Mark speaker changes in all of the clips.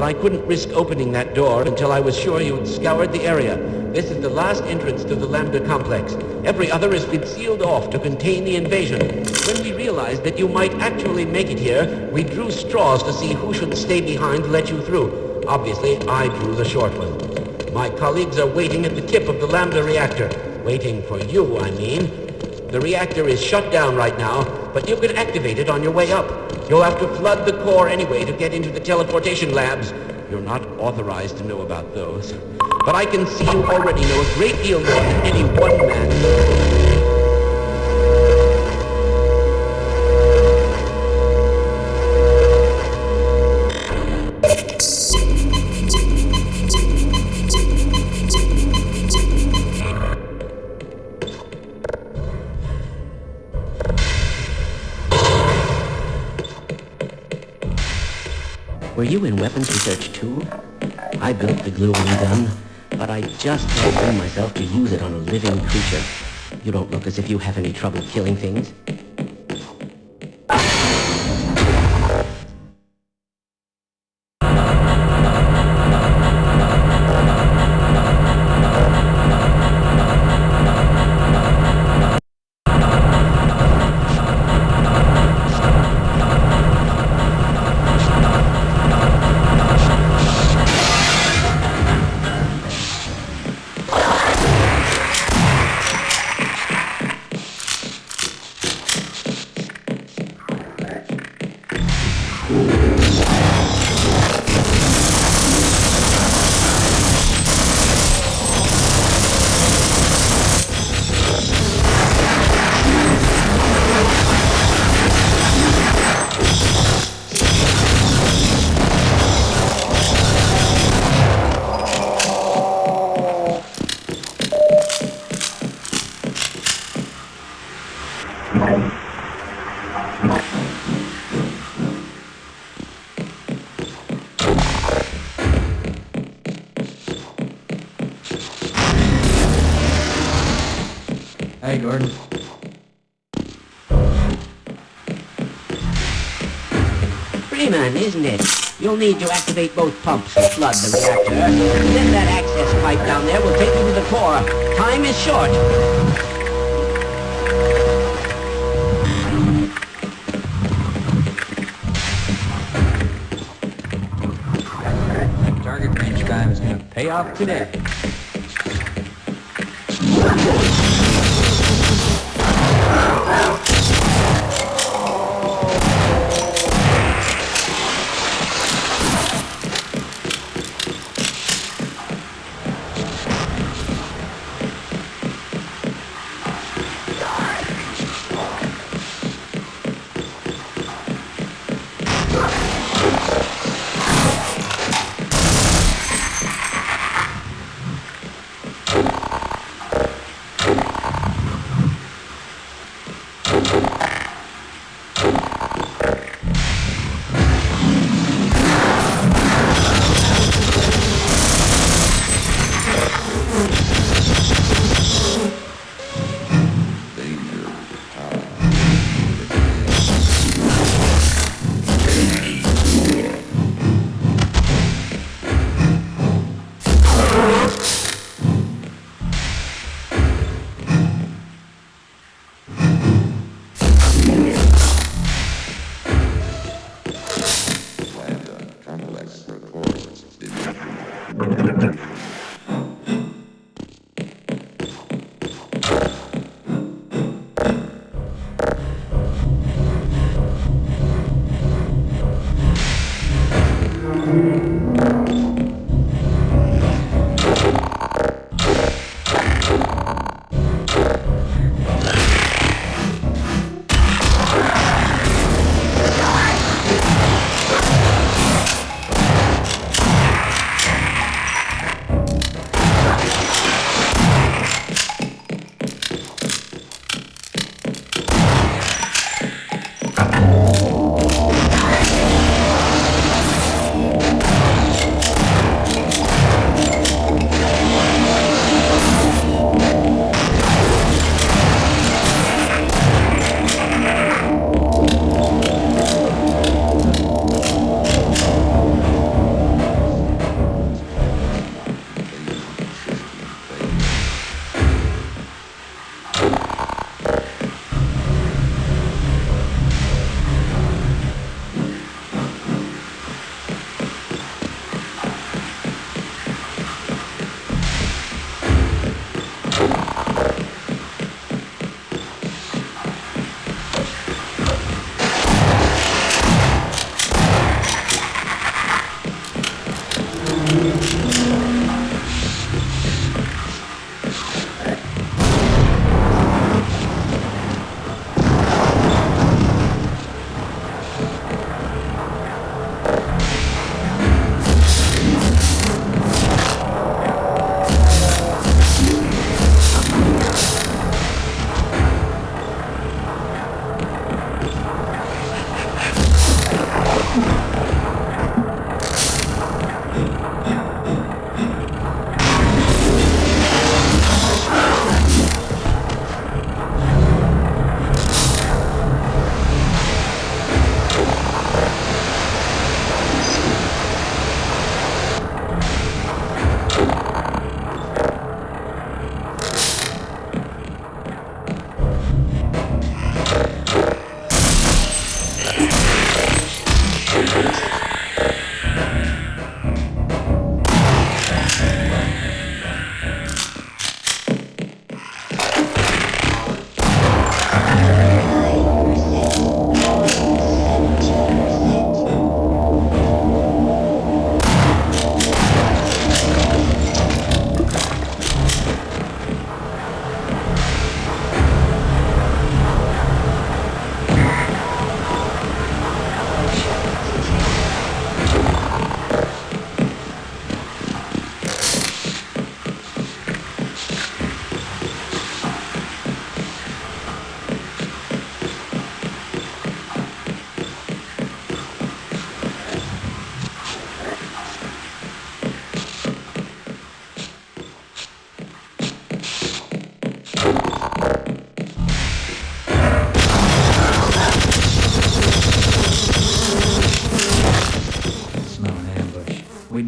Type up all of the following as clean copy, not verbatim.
Speaker 1: I couldn't risk opening that door until I was sure you had scoured the area. This is the last entrance to the Lambda complex. Every other has been sealed off to contain the invasion. When we realized that you might actually make it here, we drew straws to see who should stay behind to let you through. Obviously, I drew the short one. My colleagues are waiting at the tip of the Lambda reactor. Waiting for you, I mean. The reactor is shut down right now, but you can activate it on your way up. You'll have to flood the core anyway to get into the teleportation labs. You're not authorized to know about those. But I can see you already know a great deal more than any one man.
Speaker 2: Were you in weapons research too? I built the gluing gun, but I just can't bring myself to use it on a living creature. You don't look as if you have any trouble killing things.
Speaker 3: Hey, Gordon.
Speaker 2: Freeman, isn't it? You'll need to activate both pumps to flood the reactor. Then that access pipe down there will take you to the core. Time is short.
Speaker 3: That target range time is going to pay off today.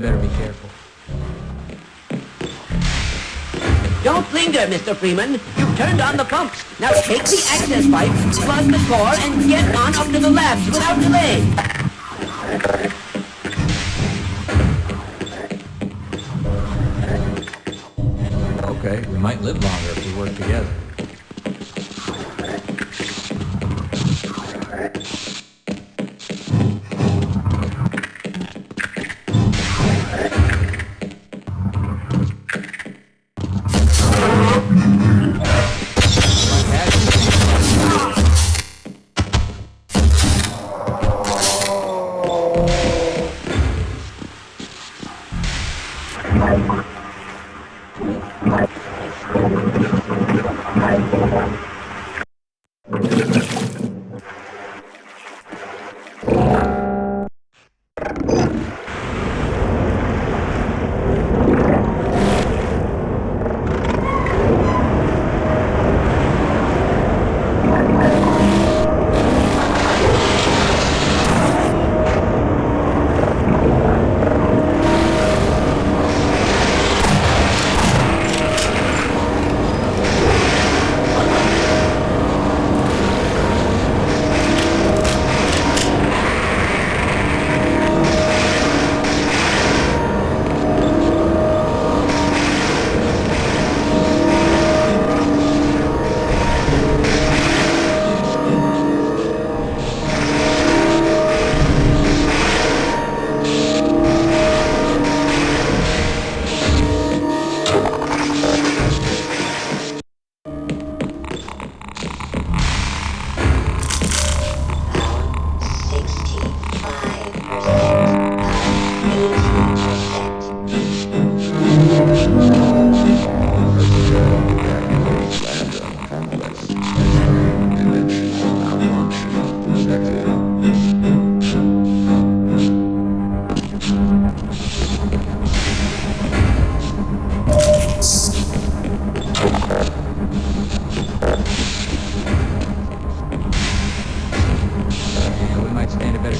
Speaker 3: better be careful.
Speaker 2: Don't linger, Mr. Freeman. You've turned on the pumps. Now take the access pipe, plug the core, and get on up to the labs without delay.
Speaker 3: Okay, we might live longer if we work together.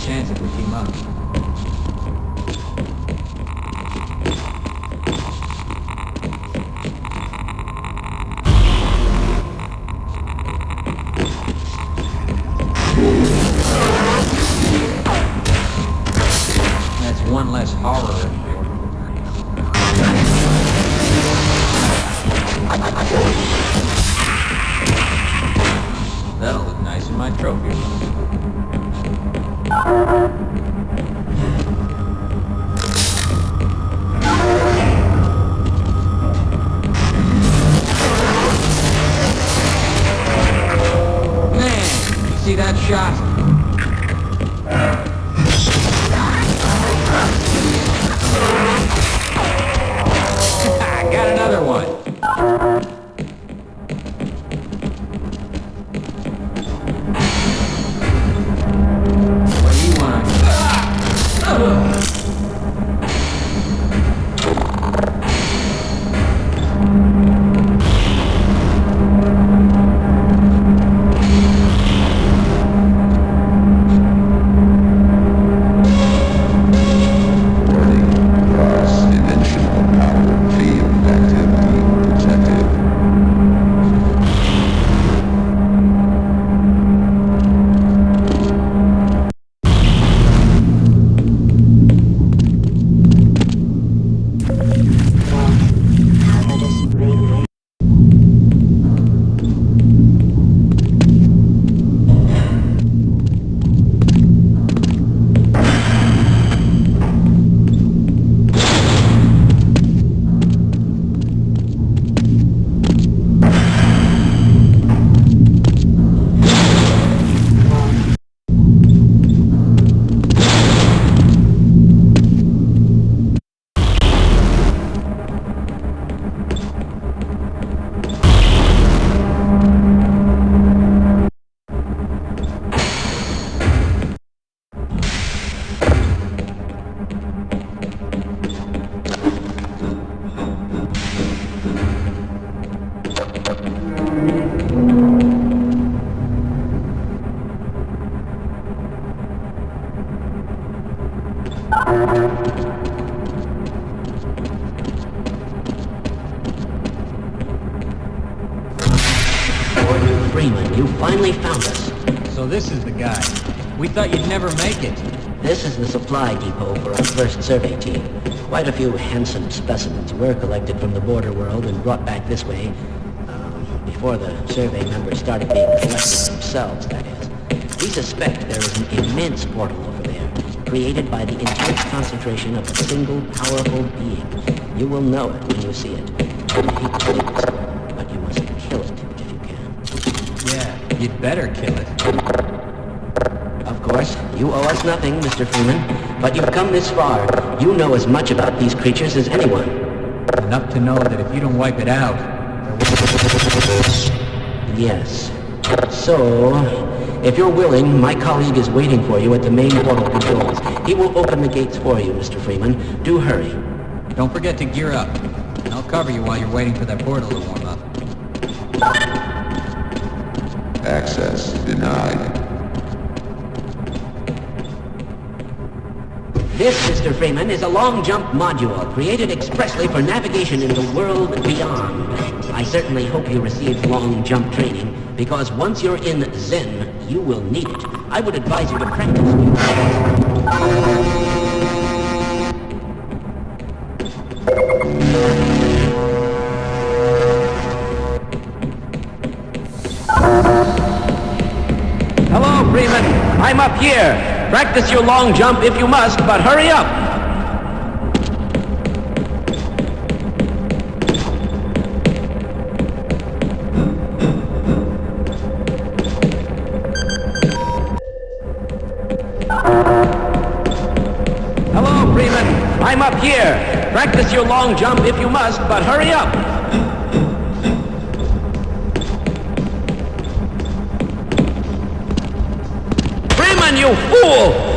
Speaker 3: Chance if we team up. That's one less horror in the order. That'll look nice in my trophy room. Man, you see that shot? Got another one. What do you want?
Speaker 2: you finally found us.
Speaker 3: So this is the guy. We thought you'd never make it.
Speaker 2: This is the supply depot for our first survey team. Quite a few handsome specimens were collected from the border world and brought back this way, before the survey members started being collected themselves, that is. We suspect there is an immense portal over there, created by the intense concentration of a single powerful being. You will know it when you see it. I hate to say this, but you must kill it if you can.
Speaker 3: Yeah, you'd better kill it.
Speaker 2: Of course, you owe us nothing, Mr. Freeman, but you've come this far. You know as much about these creatures as anyone.
Speaker 3: Enough to know that if you don't wipe it out,
Speaker 2: Yes. So, if you're willing, my colleague is waiting for you at the main portal controls. He will open the gates for you, Mr. Freeman. Do hurry.
Speaker 3: don't forget to gear up. I'll cover you while you're waiting for that portal to warm up.
Speaker 4: Access denied.
Speaker 2: This, Mr. Freeman, is a long jump module created expressly for navigation in the world beyond. I certainly hope you received long jump training, because once you're in Zen, you will need it. I would advise you to practice.
Speaker 1: Hello, Freeman. I'm up here. Practice your long jump if you must, but hurry up. Hello, Freeman. I'm up here. Practice your long jump if you must, but hurry up. Freeman, you fool!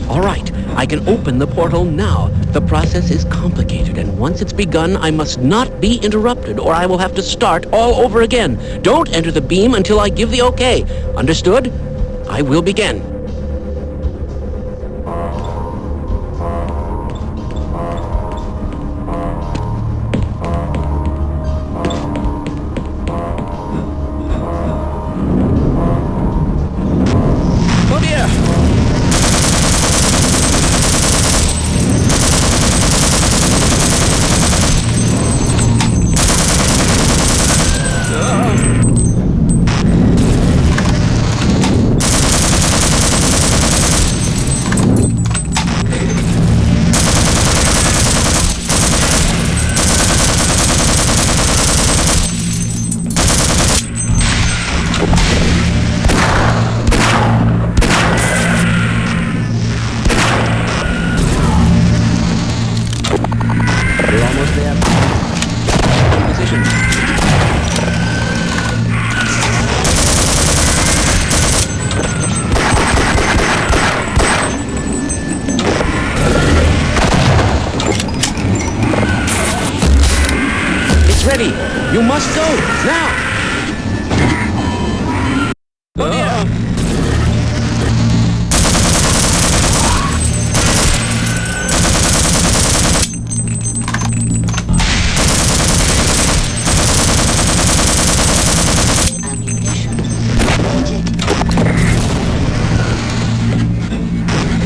Speaker 1: All right, I can open the portal now. The process is complicated, and once it's begun, I must not be interrupted, or I will have to start all over again. Don't enter the beam until I give the okay. Understood? I will begin. Oh dear! We're almost there. In position. It's ready. You must go now. Oh dear.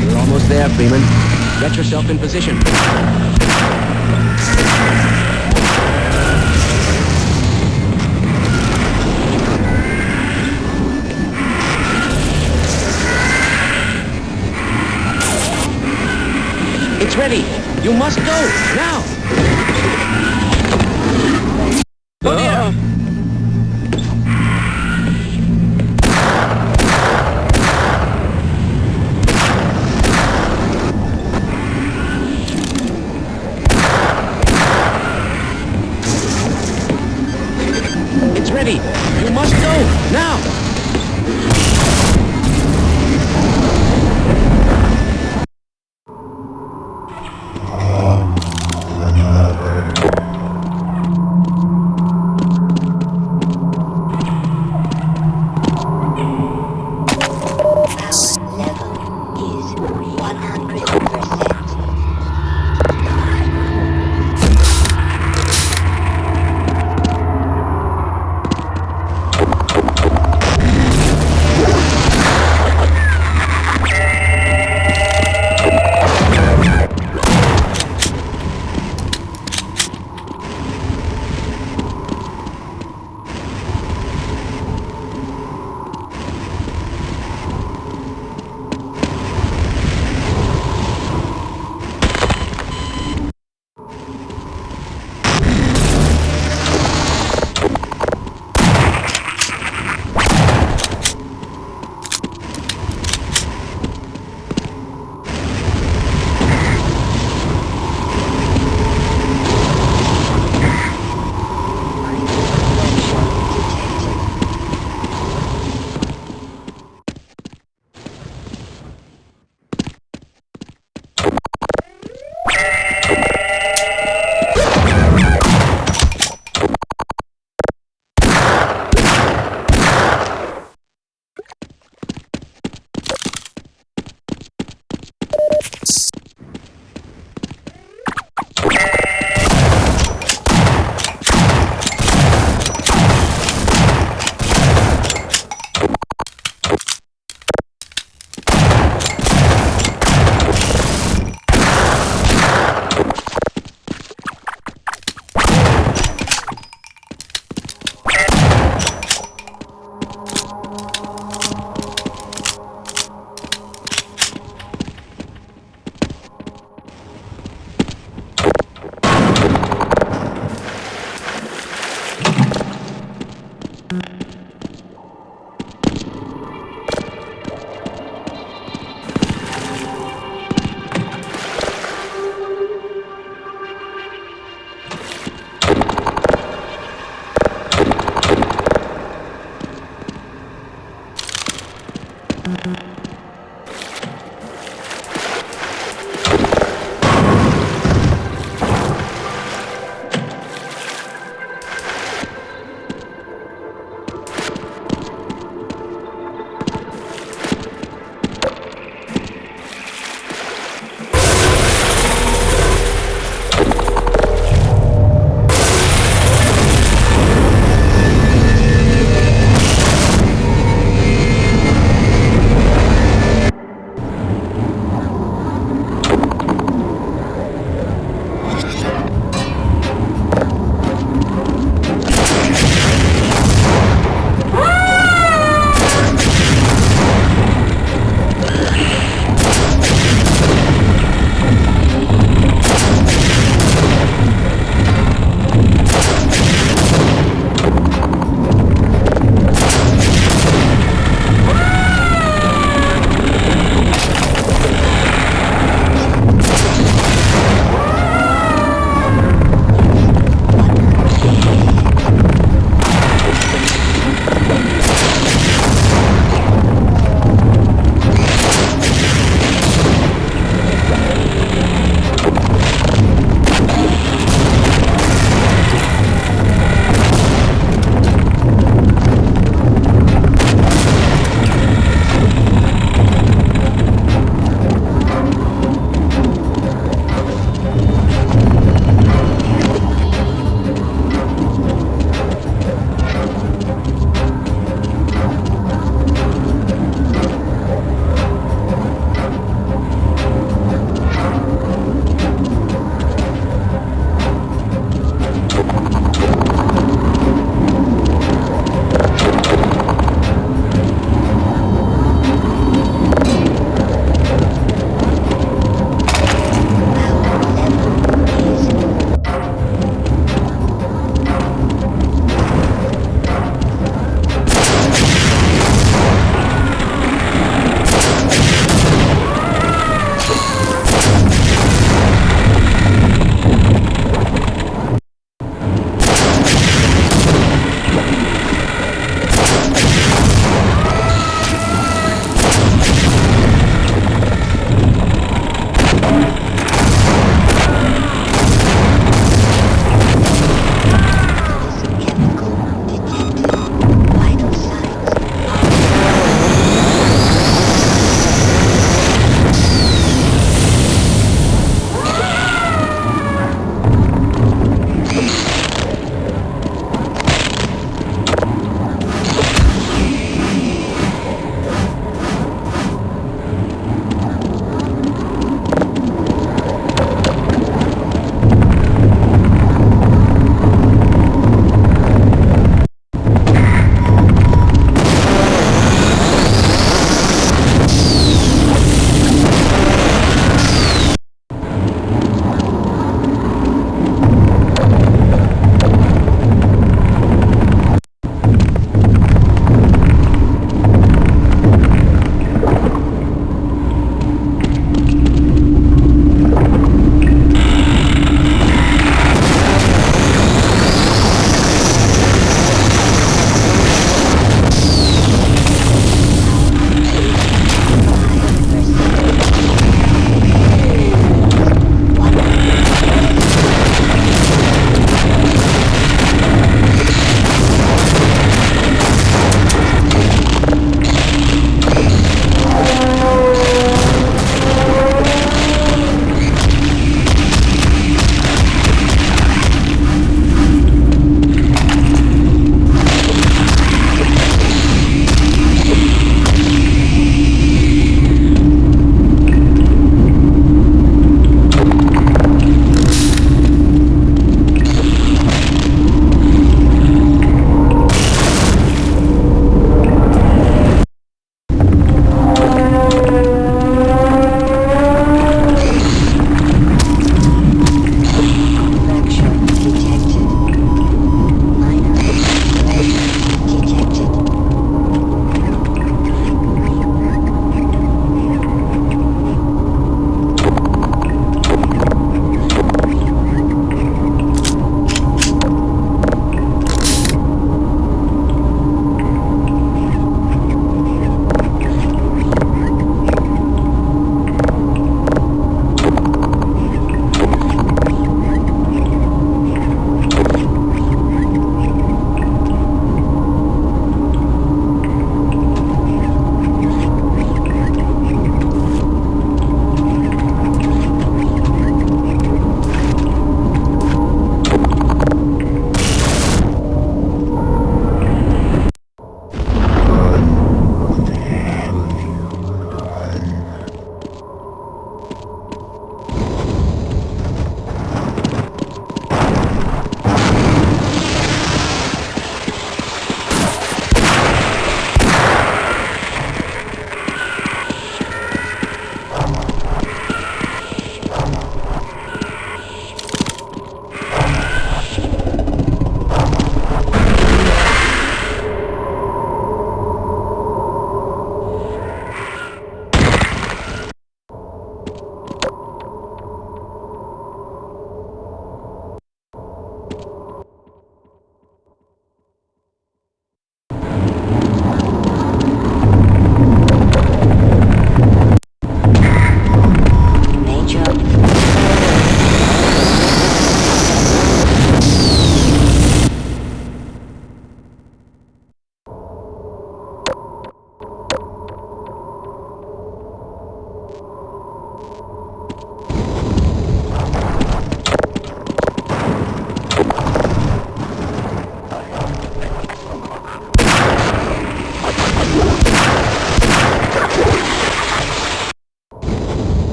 Speaker 1: You're almost there, Freeman. Get yourself in position. It's ready. You must go now. Oh dear. It's ready. You must go now.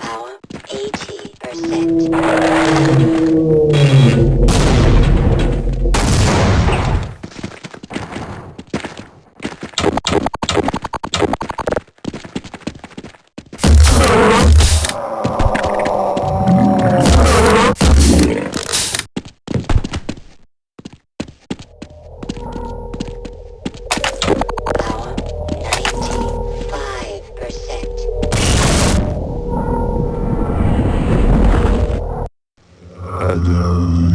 Speaker 5: Power 80%. Power 95%.